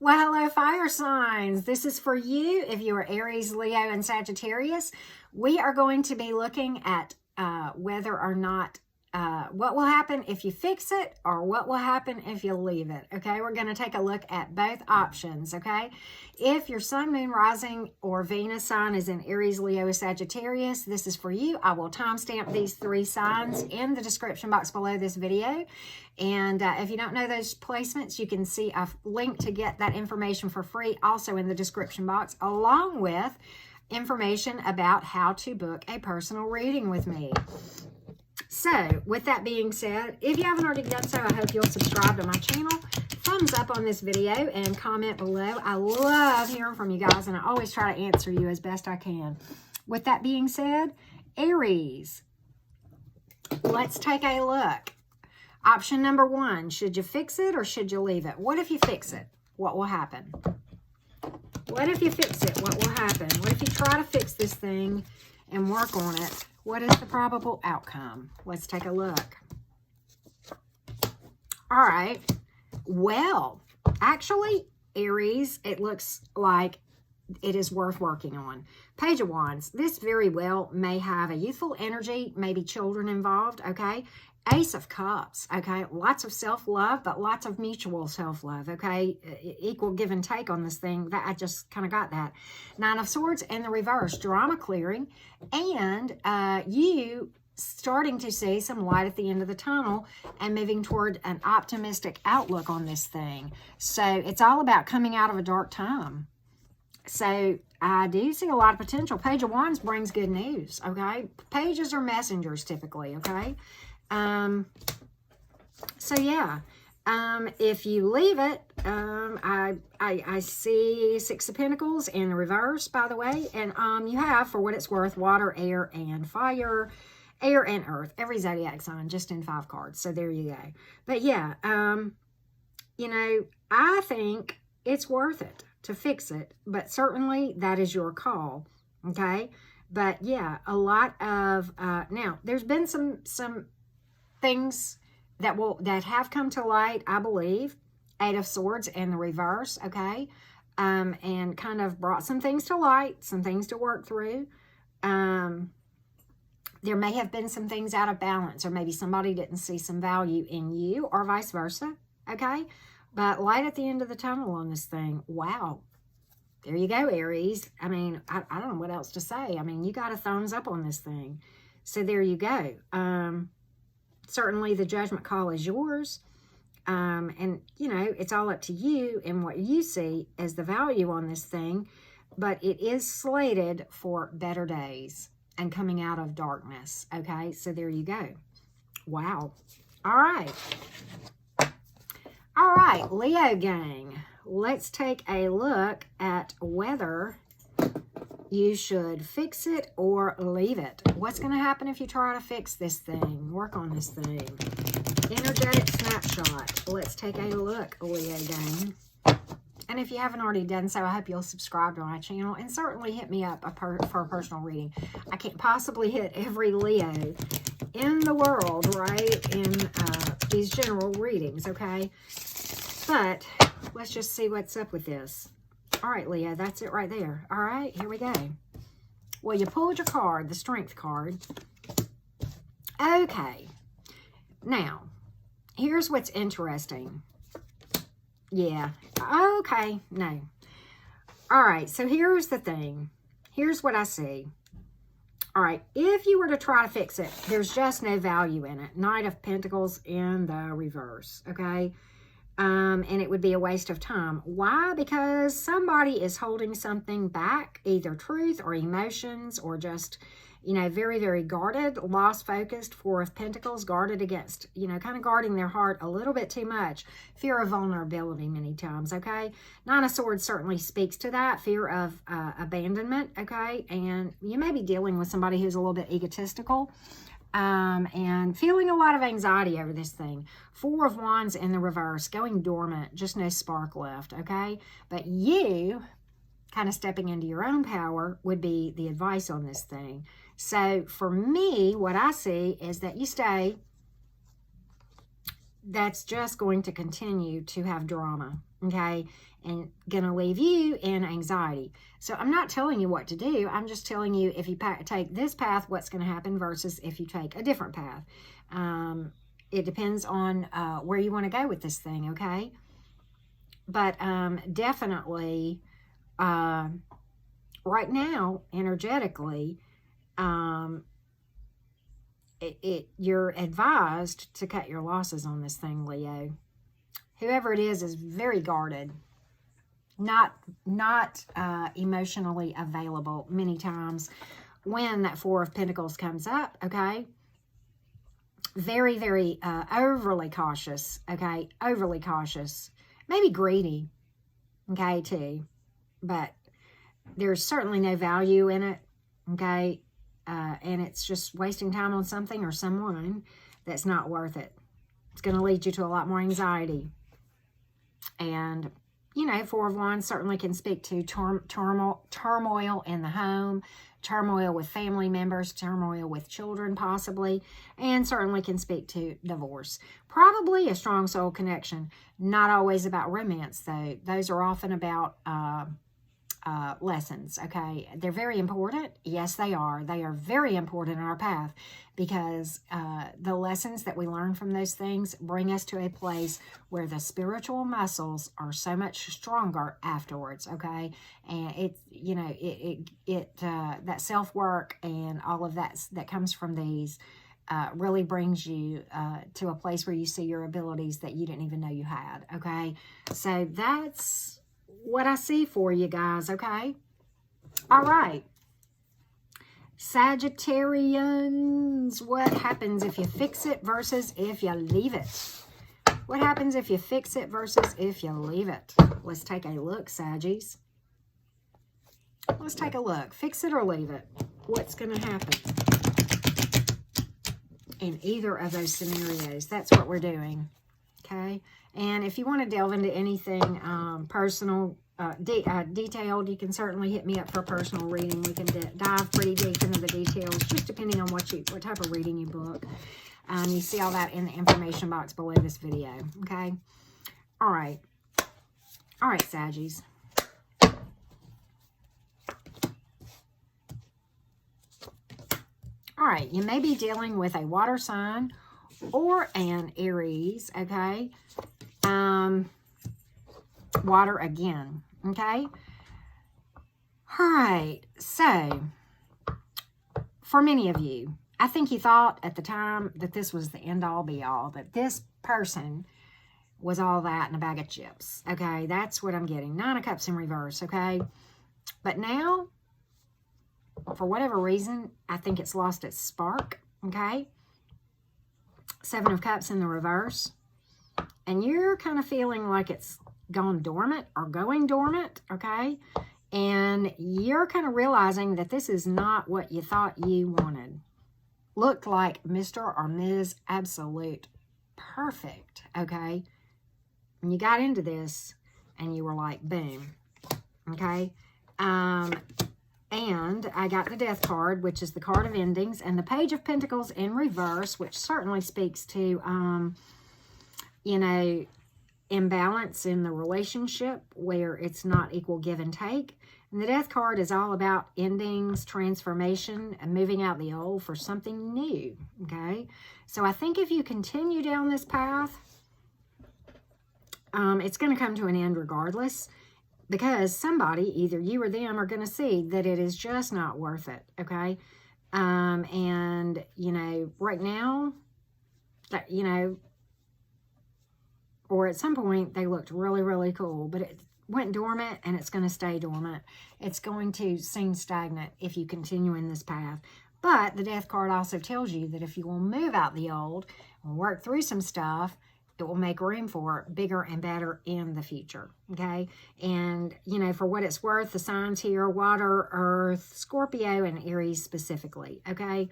Well, hello, fire signs. This is for you if you are Aries, Leo, and Sagittarius. We are going to be looking at whether or not what will happen if you fix it or what will happen if you leave it, okay? We're going to take a look at both options, okay? If your sun, moon, rising, or Venus sign is in Aries, Leo, or Sagittarius, this is for you. I will timestamp these 3 signs in the description box below this video. And if you don't know those placements, you can see a link to get that information for free also in the description box, along with information about how to book a personal reading with me. So, with that being said, if you haven't already done so, I hope you'll subscribe to my channel, thumbs up on this video, and comment below. I love hearing from you guys, and I always try to answer you as best I can. With that being said, Aries, let's take a look. Option number 1, should you fix it or should you leave it? What if you fix it? What will happen? What if you fix it? What will happen? What if you try to fix this thing and work on it? What is the probable outcome? Let's take a look. All right. Well, actually, Aries, it looks like it is worth working on. Page of Wands. This very well may have a youthful energy, maybe children involved, okay? Ace of Cups, okay? Lots of self-love, but lots of mutual self-love, okay? Equal give and take on this thing. That I just kind of got that. 9 of Swords in the reverse, drama clearing, and you starting to see some light at the end of the tunnel and moving toward an optimistic outlook on this thing. So it's all about coming out of a dark time. So I do see a lot of potential. Page of Wands brings good news, okay? Pages are messengers typically, okay? So yeah, if you leave it, I see 6 of Pentacles in the reverse, by the way, and you have, for what it's worth, water, air, and fire, air and earth, every zodiac sign, just in 5 cards. So there you go. But yeah, you know, I think it's worth it to fix it, but certainly that is your call, okay? But yeah, a lot of, now, there's been some things that have come to light, I believe. 8 of Swords in the reverse, okay? And kind of brought some things to light, some things to work through. There may have been some things out of balance, or maybe somebody didn't see some value in you, or vice versa, okay? But light at the end of the tunnel on this thing. Wow. There you go, Aries. I mean, I don't know what else to say. I mean, you got a thumbs up on this thing. So there you go. Certainly the judgment call is yours. And, you know, it's all up to you and what you see as the value on this thing. But it is slated for better days and coming out of darkness. Okay, so there you go. Wow. All right. All right, Leo gang. Let's take a look at whether you should fix it or leave it. What's going to happen if you try to fix this thing? Work on this thing. Energetic snapshot. Let's take a look, Leo gang. And if you haven't already done so, I hope you'll subscribe to my channel and certainly hit me up for a personal reading. I can't possibly hit every Leo in the world, right, in these general readings, okay? But let's just see what's up with this. All right, Leo, that's it right there. All right, here we go. Well, you pulled your card, the Strength card. Okay. Now, here's what's interesting. Yeah. Okay. No. All right, so here's the thing. Here's what I see. All right, if you were to try to fix it, there's just no value in it. Knight of Pentacles in the reverse, okay? And it would be a waste of time. Why? Because somebody is holding something back, either truth or emotions, or just, you know, very, very guarded, lost focused. 4 of Pentacles, guarded against, you know, kind of guarding their heart a little bit too much. Fear of vulnerability many times, okay? 9 of Swords certainly speaks to that. Fear of abandonment, okay? And you may be dealing with somebody who's a little bit egotistical. And feeling a lot of anxiety over this thing. 4 of Wands in the reverse, going dormant, just no spark left, okay? But you kind of stepping into your own power would be the advice on this thing. So for me, what I see is that you stay. That's just going to continue to have drama, okay, and going to leave you in anxiety. So I'm not telling you what to do. I'm just telling you if you take this path, what's going to happen versus if you take a different path. It depends on where you want to go with this thing, okay? But definitely, right now, energetically, you're advised to cut your losses on this thing, Leo. Whoever it is very guarded, not emotionally available many times when that Four of Pentacles comes up, okay? Very, very overly cautious, okay? Overly cautious. Maybe greedy, okay, too. But there's certainly no value in it, okay? And it's just wasting time on something or someone that's not worth it. It's going to lead you to a lot more anxiety. And, you know, Four of Wands certainly can speak to turmoil in the home, turmoil with family members, turmoil with children possibly, and certainly can speak to divorce. Probably a strong soul connection. Not always about romance, though. Those are often about lessons, okay? They're very important. Yes, they are. They are very important in our path because the lessons that we learn from those things bring us to a place where the spiritual muscles are so much stronger afterwards, okay? And it, you know, that self-work and all of that comes from these really brings you to a place where you see your abilities that you didn't even know you had, okay? So that's what I see for you guys, okay? All right. Sagittarians, what happens if you fix it versus if you leave it? What happens if you fix it versus if you leave it? Let's take a look, Saggies. Let's take a look. Fix it or leave it. What's going to happen in either of those scenarios? That's what we're doing, okay? And if you want to delve into anything personal, detailed, you can certainly hit me up for a personal reading. We can dive pretty deep into the details, just depending on what type of reading you book. You see all that in the information box below this video, okay? All right. All right, Saggies. All right, you may be dealing with a water sign or an Aries, okay? Water again, okay? All right, so for many of you, I think you thought at the time that this was the end-all be-all, that this person was all that in a bag of chips, okay? That's what I'm getting. Nine of Cups in reverse, okay? But now, for whatever reason, I think it's lost its spark, okay? Seven of Cups in the reverse. And you're kind of feeling like it's gone dormant or going dormant, okay? And you're kind of realizing that this is not what you thought you wanted. Looked like Mr. or Ms. Absolute Perfect, okay? And you got into this and you were like, boom, okay? And I got the Death card, which is the card of endings, and the Page of Pentacles in reverse, which certainly speaks to, you know, imbalance in the relationship where it's not equal give and take. And the Death card is all about endings, transformation, and moving out the old for something new, okay? So I think if you continue down this path, it's going to come to an end regardless, because somebody, either you or them, are going to see that it is just not worth it, okay? And, you know, right now, that, you know, or at some point, they looked really, really cool, but it went dormant, and it's going to stay dormant. It's going to seem stagnant if you continue in this path. But the Death card also tells you that if you will move out the old and work through some stuff, it will make room for bigger and better in the future, okay? And, you know, for what it's worth, the signs here, water, earth, Scorpio, and Aries specifically, okay?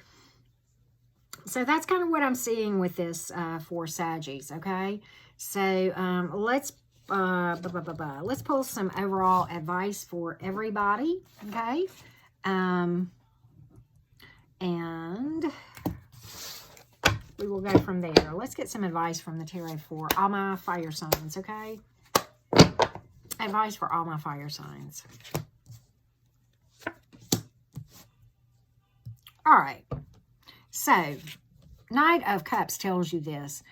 So that's kind of what I'm seeing with this for Saggies, okay? So let's pull some overall advice for everybody, okay? And we will go from there. Let's get some advice from the Tarot for all my fire signs, okay? Advice for all my fire signs. All right. So, Knight of Cups tells you this.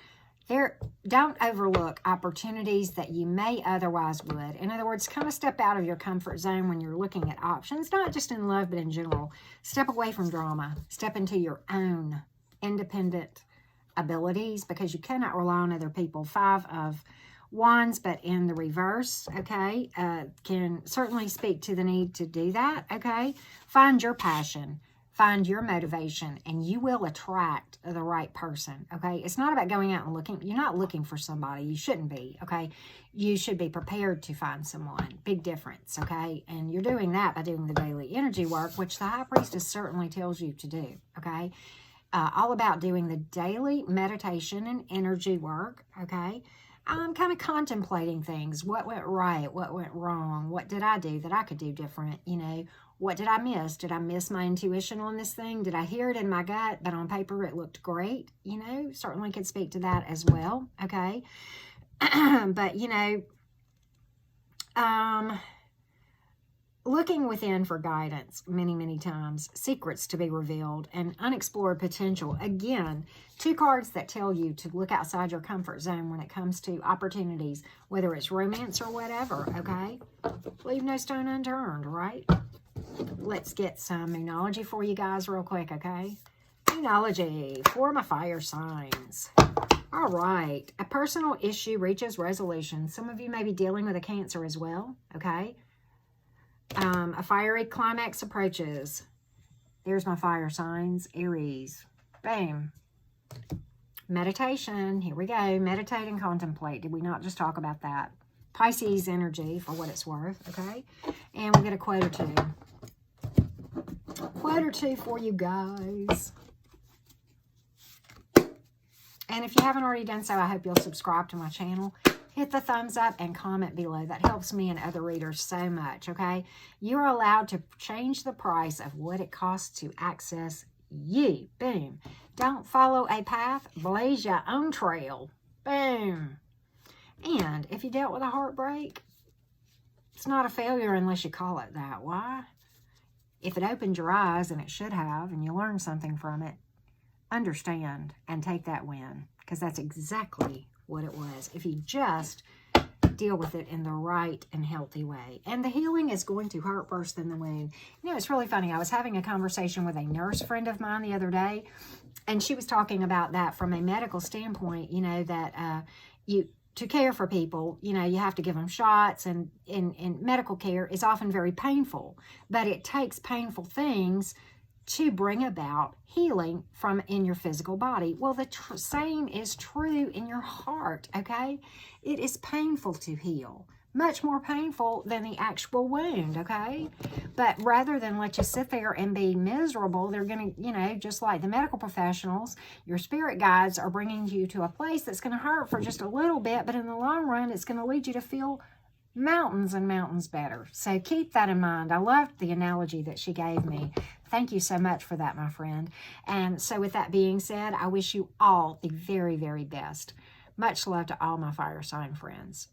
Don't overlook opportunities that you may otherwise would. In other words, kind of step out of your comfort zone when you're looking at options, not just in love, but in general. Step away from drama. Step into your own independent abilities, because you cannot rely on other people. 5 of Wands, but in the reverse, okay, can certainly speak to the need to do that, okay? Find your passion. Find your motivation, and you will attract the right person, okay? It's not about going out and looking. You're not looking for somebody. You shouldn't be, okay? You should be prepared to find someone. Big difference, okay? And you're doing that by doing the daily energy work, which the High Priestess certainly tells you to do, okay? All about doing the daily meditation and energy work, okay? I'm kind of contemplating things. What went right? What went wrong? What did I do that I could do different? You know, what did I miss? Did I miss my intuition on this thing? Did I hear it in my gut, but on paper it looked great? You know, certainly could speak to that as well, okay? But, you know, looking within for guidance many, many times, secrets to be revealed, and unexplored potential. Again, 2 cards that tell you to look outside your comfort zone when it comes to opportunities, whether it's romance or whatever, okay? Leave no stone unturned, right? Let's get some Moonology for you guys real quick, okay? Moonology for my fire signs. All right. A personal issue reaches resolution. Some of you may be dealing with a Cancer as well, okay? A fiery climax approaches. There's my fire signs. Aries. Bam. Meditation. Here we go. Meditate and contemplate. Did we not just talk about that? Pisces energy for what it's worth, okay? And we get a quote or 2. Quote or 2 for you guys. And if you haven't already done so, I hope you'll subscribe to my channel. Hit the thumbs up and comment below. That helps me and other readers so much, okay? You're allowed to change the price of what it costs to access you. Boom. Don't follow a path. Blaze your own trail. Boom. And if you dealt with a heartbreak, it's not a failure unless you call it that. Why? If it opened your eyes, and it should have, and you learned something from it, understand and take that win, because that's exactly what it was. If you just deal with it in the right and healthy way. And the healing is going to hurt worse than the wound. You know, it's really funny. I was having a conversation with a nurse friend of mine the other day, and she was talking about that from a medical standpoint, you know, that to care for people, you know, you have to give them shots, and medical care is often very painful, but it takes painful things to bring about healing from in your physical body. Well, the same is true in your heart, okay? It is painful to heal. Much more painful than the actual wound, okay? But rather than let you sit there and be miserable, they're going to, you know, just like the medical professionals, your spirit guides are bringing you to a place that's going to hurt for just a little bit, but in the long run, it's going to lead you to feel mountains and mountains better. So keep that in mind. I loved the analogy that she gave me. Thank you so much for that, my friend. And so with that being said, I wish you all the very, very best. Much love to all my fire sign friends.